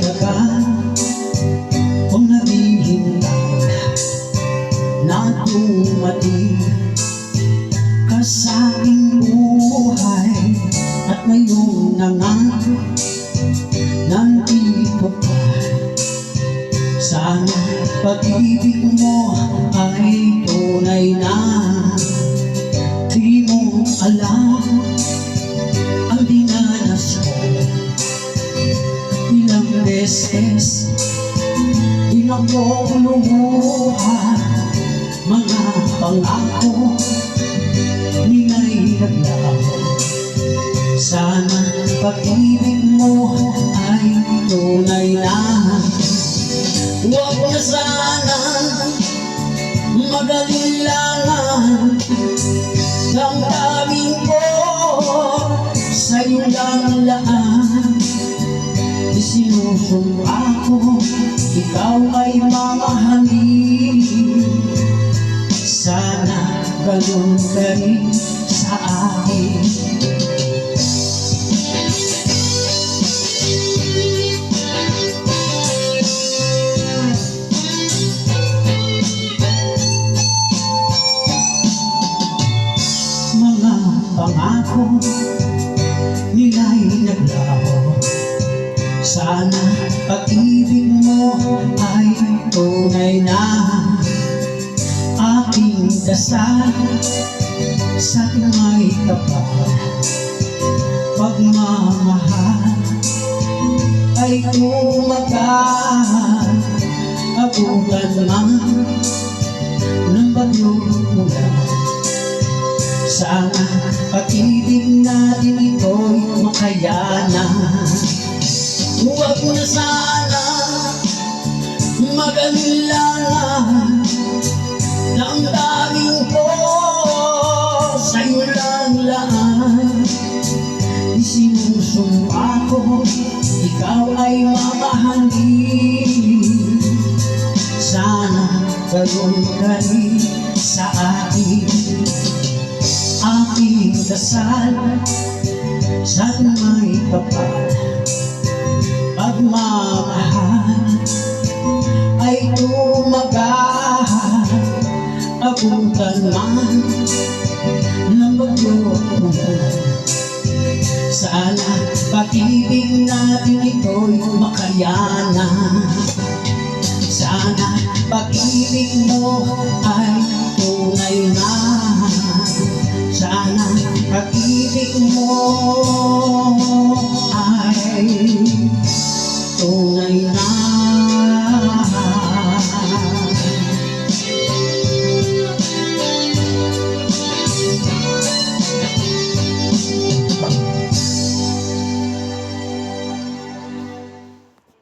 matagal kung naghihintay na dumating ka sa aking buhay. At ngayon na nga, nandito ka. Sana pag-ibig mo ay tunay na. Di mo alam ang dinanas ko. Ilang beses di ako lumuha, mga pangako nila'y naglaho. Sana pag-ibig mo ay tunay na. Huwag na sana mag-alilangan, damdamin ko sa'yo lang laan. Isinusumpa ko, ikaw ay mamahalin. Sana ganun ka rin sa akin. Mga pangako nila'y naglaho. Sana pag-ibig mo ay tunay na. Aking dasal sa may kapal, pagmamahal ay tumagal. Abutan man ng bagyong ulan, sana pag-ibig natin ito'y makayanan. Huwag na sana mag-alilangan, damdamin ko sa'yo lang laan. Isinusumpa ko, ikaw ay mamahalin. Sana ganun ka rin sa akin. Aking dasal sa may kapal, pagmamahal ay tumagal. Abutan man ng bagyong ulan, sana pag-ibig natin ito'y makayanan. Sana pag-ibig mo